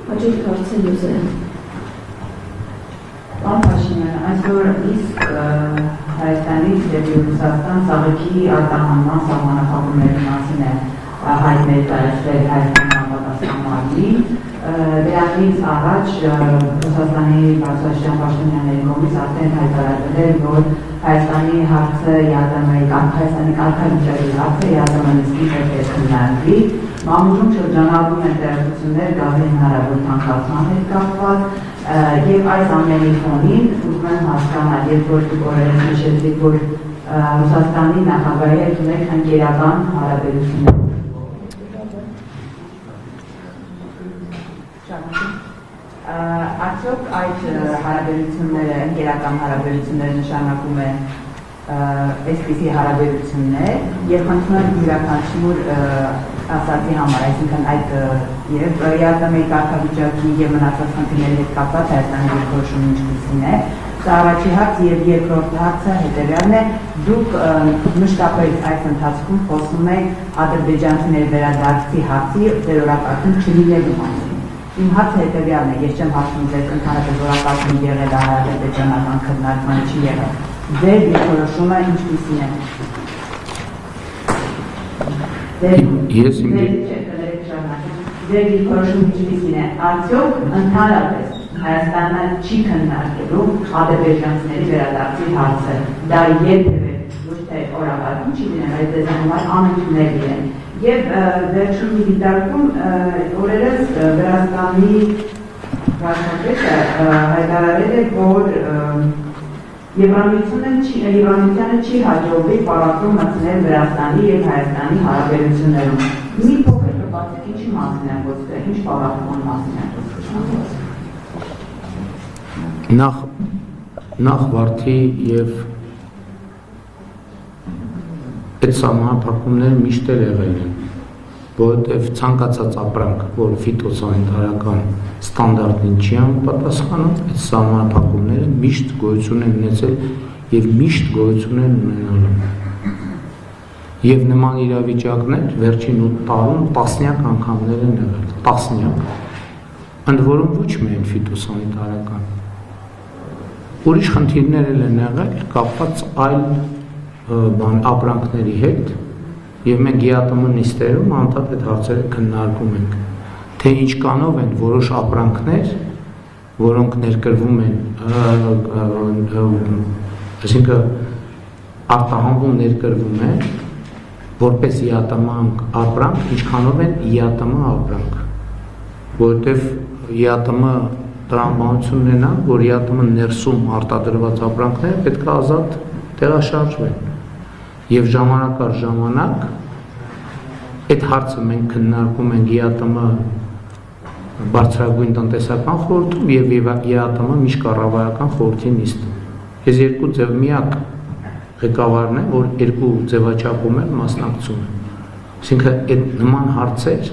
Հաջորդ հարցը Լյուզեն։ Պարոն Փաշինյան, այսօր իսկ Հայաստանից դեպի Ռուսաստան ծաղիկի արտահանման սահմանափակումների մասին է հայտնել տարածվել Հայաստանի անպատասխանատվի։ Դրանից առաջ Ռուսաստանի բարձրաստիճան պաշտոնյաների կողմից արդեն հայտարարվել էր, որ Հայաստանի հարցը Հայաստանի կարգավիճակի հարցը ԵԱՏՄ-ի հետ է քննարկվի։ Մամուլում շրջանառվում են տեղեկություններ գազի հնարավոր թանկացման հետ կապված եւ այս ամենի ֆոնին ուզում եմ հասկանալ, երբ որ դուք օրերս նշեցիք, որ Ռուսաստանի նախագահի հետ ունեք ընկերական հարաբերություններ։ Արդյոք այդ հարաբերությունները, ընկերական հարաբերությունները նշանակում են այսպիսի հարաբերություններ եւ խնդրում եմ յուրաքանչյուր ասացի համար, այսինքն այդ եւ ԵԱՏՄ-ի կարգավիճակի եւ մնացած խնդիրների հետ կապված Հայաստանի դիրքորոշումը ինչպիսին է։ Սա առաջի հարց եւ երկրորդ հարցը հետեւյալն է. դուք մշտապես այս ընթացքում խոսում եք ադրբեջանցիների վերադարձի հարցի տերորակարգում չլինելու մասին։ Իմ հարցը հետեւյալն է, ես չեմ հարցնում ձեզ ընդհանրապես որակարգում եղել է հայ-ադրբեջանական քննարկման չի եղել։ Ձեր դիրքորոշումը ինչպիսին է։ Ես իմ Ձեր դիրքորոշումը ինչպիսին է։ Արդյոք ընդհանրապես Հայաստանը չի քննարկելու ադրբեջանցիների վերադարձի հարցը։ Դա երբևէ ոչ թե օրակարգում չի լինել, այլ դες համար անընդունելի է։ Եվ վերջում մի դիտարկում օրերս Վրաստանի վարչապետը հայտարարել է, որ Եվրամիությանը չի հաջողվի պարապում մտցնել Վրաստանի եւ Հայաստանի հարաբերություններում։ Մի փոքր կբացեք ինչի մասին է խոսքը, ինչ պարապման մասին է խոսքը։ Նախ վարդի եւ այդ սահմանափակումները միշտ եղել են, որովհետև ցանկացած ապրանք, որ ֆիտոսանիտարական ստանդարտին չի համապատասխանում, այդ սահմանափակումները միշտ գոյություն են ունեցել եւ միշտ գոյություն են ունենալու։ Եվ նման իրավիճակներ վերջին 8 տարում տասնյակ անգամներ են եղել, տասնյակ։ Ընդ որում ոչ միայն ֆիտոսանիտարական։ Ուրիշ խնդիրներ են եղել կապված այլ ապրանքների հետ եւ մենք ԵԱՏՄ նիստերում անդադ այդ հարցերը քննարկում ենք, թե ինչ կանով են որոշ ապրանքներ, որոնք ներկրվում են, այսինքն արտահանվում ներկրվում են որպես ԵԱՏՄ ապրանք, ինչքանով են ԵԱՏՄ ապրանք, որովհետեւ ԵԱՏՄ տրամաբանություն ունենա, որ ԵԱՏՄ ներսում արտադրված ապրանքները պետք է ազատ տեղաշարժվեն։ Եվ ժամանակ առ ժամանակ այդ հարցը մենք քննարկում ենք ԵԱՏՄ բարձրագույն տնտեսական խորհրդում եւ ԵԱՏՄ միջկառավարական խորհրդի նիստում։ Ես երկու ձև միակ ղեկավարն եմ, որ երկու ձևաչափում եմ մասնակցում եմ։ Այսինքն այդ նման հարցեր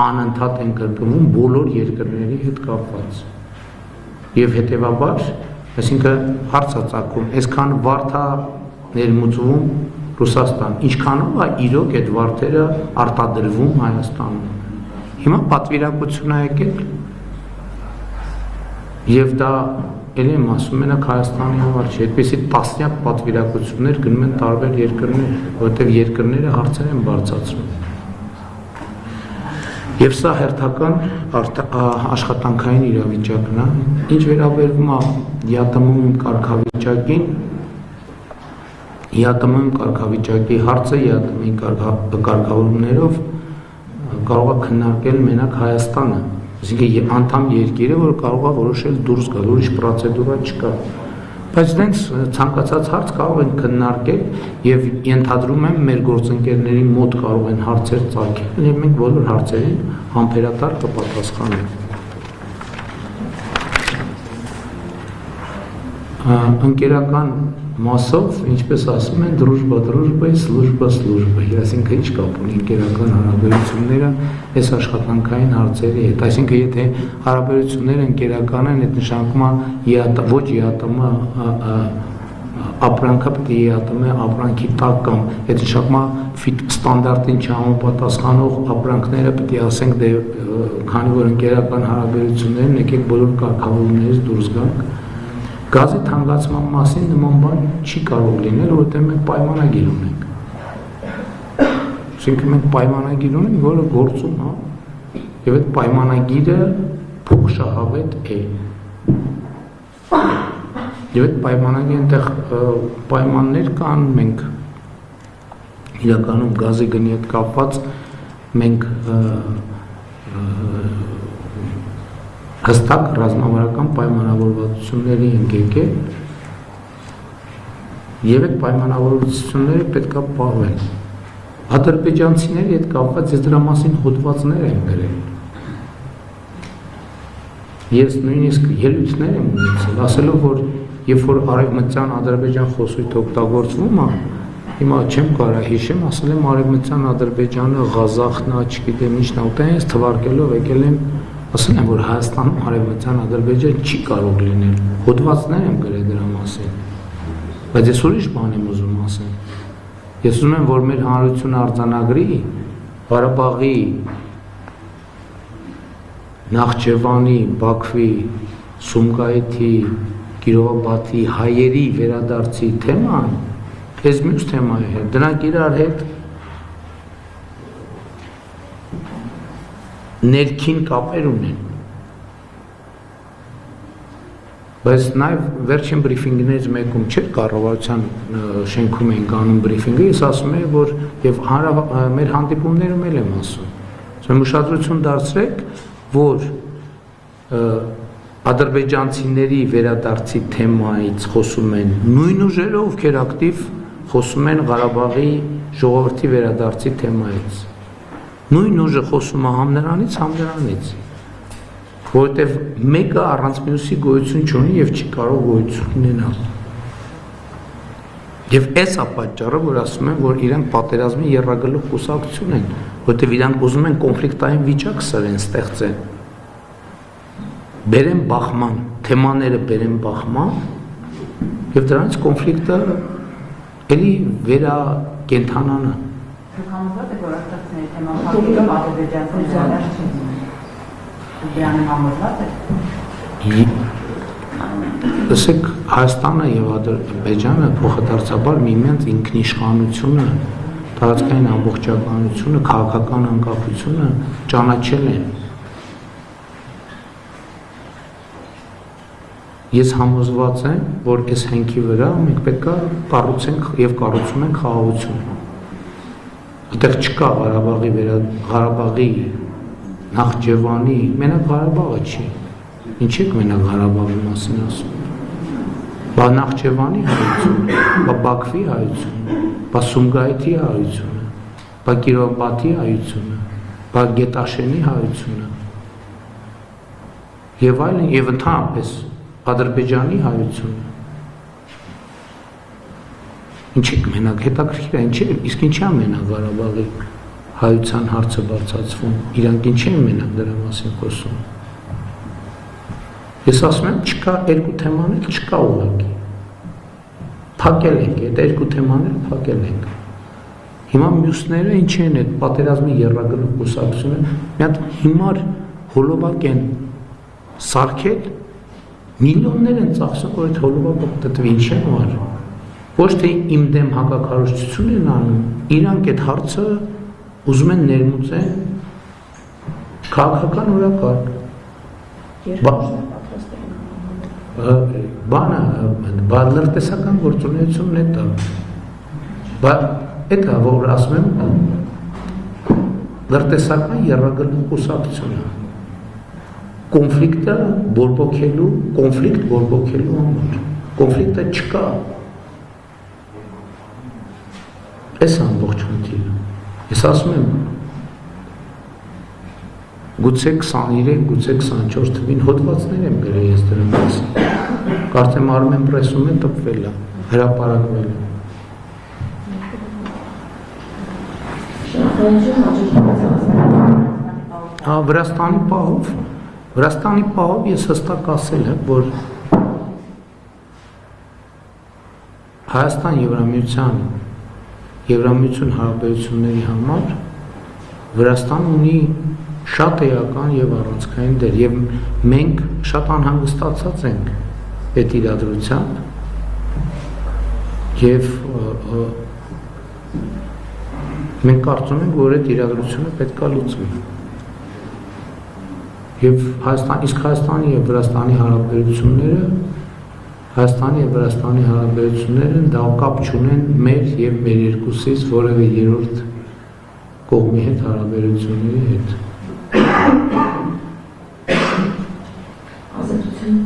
անընդհատ են կրկնվում բոլոր երկրների հետ կապված։ Եվ հետեւաբար, այսինքն հարցը ծագում, այսքան վարդա ներմուծվում Ռուսաստան, ինչքանով է իրոք այդ վարդերը արտադրվում Հայաստանում։ Հիմա պատվիրակություն է եկել եւ դա ելի եմ ասում մենակ Հայաստանի համար չի, այդպիսի տասնյակ պատվիրակություններ գնում են տարբեր երկրներ, որովհետեւ երկրները հարցեր են բարձրացնում։ Եվ սա հերթական աշխատանքային իրավիճակն է, ինչ վերաբերվում է ԵԱՏՄ-ում կարգավիճակին, ԵԱՏՄ-ում կարգավիճակի հարցը ԵԱՏՄ-ի կարգավորումներով կարող է քննարկել մենակ Հայաստանը, այսինքն անդամ երկիրը, որ կարող է որոշել դուրս գալ, ուրիշ պրոցեդուրա չկա։ Բայց դենց ցանկացած հարց կարող են քննարկել եւ ենթադրում եմ մեր գործընկերների մոտ կարող են հարցեր ծագել եւ մենք բոլոր հարցերին համբերատար կպատասխանենք։ Ընկերական մասով, ինչպես ասում են, դրուժբա դրուժբա, սլուժբա սլուժբա, այսինքն ինչ կապ ունի ընկերական հարաբերությունները այս աշխատանքային հարցերի հետ, այսինքն եթե հարաբերությունները ընկերական են, այդ նշանակում է ոչ ԵԱՏՄ ապրանքը պետք է ատում է ապրանքի տակ կամ այդ շակմա ստանդարտին չհամապատասխանող ապրանքները պետք է ասենք դե քանի որ ընկերական հարաբերություններն եկեք բոլոր կարգավորումներից դուրս գանք գազի թանկացման մասին նման բան չի կարող լինել որովհետև մենք պայմանագիր ունենք այսինքն մենք պայմանագիր ունենք որը գործում հա եւ այդ պայմանագիրը փոխշահավետ է եւ այդ պայմանագիրը այնտեղ պայմաններ կան մենք իրականում գազի գնի հետ կապված մենք հստակ ռազմավարական պայմանավորվածությունների ենք եկել եւ այդ պայմանավորվածությունները պետք է պահվեն ադրբեջանցիների հետ կապված ես դրա մասին հոդվածներ եմ գրել ես նույնիսկ ելույթներ եմ ունեցել ասելով որ երբ որ արևմտյան ադրբեջան խոսույթ օգտագործվում է հիմա չեմ կարող հիշեմ ասել եմ արևմտյան ադրբեջանը Ղազախն է չգիտեմ ինչն է ուտեն ես թվարկելով եկել եմ ասել եմ որ Հայաստանում արևմտյան ադրբեջան չի կարող լինել հոդվածներ եմ գրել դրա մասին բայց ես ուրիշ բան եմ ուզում ասել ես ուզում եմ որ մեր հանրությունը արձանագրի Ղարաբաղի Նախճեվանի, Բաքվի, Սումգայիթի, Կիրովաբադի հայերի վերադարձի թեման, այս մյուս թեմայի հետ, դրանք իրար հետ ներքին կապեր ունեն։ Բայց նաև վերջին բրիֆինգներից մեկում չէր կառավարության շենքում ենք անում բրիֆինգը, ես ասում եմ, որ եւ մեր հանդիպումներում էլ եմ ասում։ Ուրեմն ուշադրություն դարձրեք որ ադրբեջանցիների վերադարձի թեմայից խոսում են նույն ուժերը, ովքեր ակտիվ խոսում են Ղարաբաղի ժողովրդի վերադարձի թեմայից։ Նույն ուժը խոսում է համ նրանից, որովհետև մեկը առանց մյուսի գոյություն չունի եւ չի կարող գոյություն ունենալ։ Եվ այս է պատճառը, որ ասում են, որ իրենք պատերազմի եռագլուխ կուսակցություն են, որտեղ իրանք ուզում են կոնֆլիկտային վիճակ սրեն, ստեղծեն։ Բերեն բախման, թեմաները բերեն բախման, եւ դրանից կոնֆլիկտը էլի վերակենդանանա։ Համոզված եք, որ արտաքսների թեման փակելը ադրբեջանցիների համար չի։ Դրան համոզված եք։ Լսեք, Հայաստանը եւ Ադրբեջանը փոխադարձաբար միմյանց ինքնիշխանությունը, տարածքային ամբողջականությունը, քաղաքական անկախությունը ճանաչել են։ Ես համոզված եմ, որ այս հենքի վրա մենք պետք է կառուցենք եւ կառուցում ենք խաղաղություն։ Այդտեղ չկա Ղարաբաղի Նախճեվանի, մենակ Ղարաբաղը չի։ Ինչ եք մենակ Ղարաբաղի մասին ասում։ Բա Նախճեվանի հայությունը, բա Բաքվի հայությունը, բա Սումգայիթի հայությունը, բա Կիրովաբադի հայությունը, բա Գետաշենի հայությունը։ Եվ այլն, եւ ընդհանրապես Ադրբեջանի հայությունը։ Ինչ եք մենակ հետաքրքիր է, ինչ է, իսկ ինչ է մենակ Ղարաբաղի հայության հարցը բարձրացվում, իրանք ինչ են մենակ դրա մասին խոսում։ Ես ասում եմ, չկա երկու թեմաներ, չկա ուղղակի։ Փակել ենք, այդ երկու թեմաները փակել ենք։ Հիմա մյուսները ինչ են, այդ պատերազմի եռագլուխ կուսակցությունը, մի հատ հիմար հոլովակ են սարքել, միլիոններ են ծախսում, որ այդ հոլովակը դիտվի ինչ են ուղղակի։ Ոչ թե իմ դեմ հակակարողություն են անում, իրանք այդ հարցը ուզում են ներմուծեն քաղաքական օրակարգ։ Բանը լրտեսական գործունեությունն է դա։ Բա այդ է, որ ասում եմ լրտեսական եռագլուխ կուսակցությունը։ Կոնֆլիկտը բորբոքելու համար։ Կոնֆլիկտը չկա։ Այս ամբողջ խնդիրը։ Ես ասում եմ գուցե 23, գուցե 24 թվին հոդվածներ եմ գրել ես դրա մասին։ Կարծեմ Armen Press-ում է տպվել է, հրապարակվել է։ Վրաստանի պահով ես հստակ ասել եմ, որ Հայաստան Եվրամիություն հարաբերությունների համար Վրաստան ունի շատ էական եւ առանցքային դեր եւ մենք շատ անհանգստացած ենք այդ իրադրությամբ եւ մենք կարծում ենք, որ այդ իրադրությունը պետք է լուծվի եւ Հայաստանի եւ Վրաստանի հարաբերությունները դա կապ չունեն մեր եւ մեր երկուսից որևէ երրորդ կողմի հետ հարաբերությունների հետ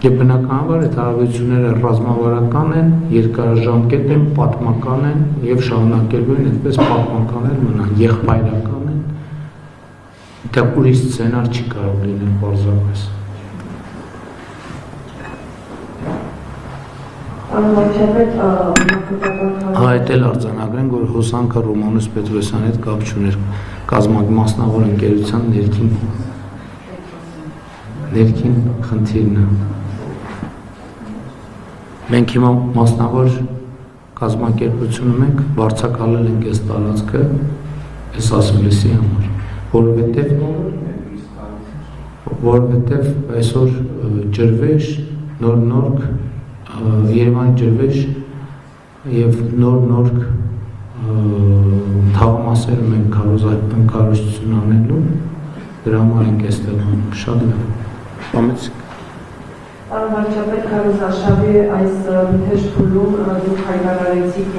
Եվ բնականաբար այդ հարաբերությունները ռազմավարական են, երկարաժամկետ են, պատմական են եւ շարունակելու են այդպես պատմական են մնան, եղբայրական են։ Դա ուրիշ սցենար չի կարող լինել պարզապես։ Այդ էլ արձանագրենք, որ հոսանքը Ռոմանոս Պետրոսյանի հետ կապ չուներ կազմակերպման ընկերության ներքին խնդիրն է։ Մենք հիմա մասնավոր կազմակերպություն ունենք, վարձակալել ենք այս տարածքը այս ասուլիսի համար, որովհետև այսօր ջրվեժ, նոր Երևանի ջրվեժ եւ նոր թաղամասերը մենք քարոզություն անելու դրա համար ենք այստեղ շատ լավ։ Համեցեք Պարոն վարչապետ, քարոզարշավի այս թեժ փուլում դուք հայտարարեցիք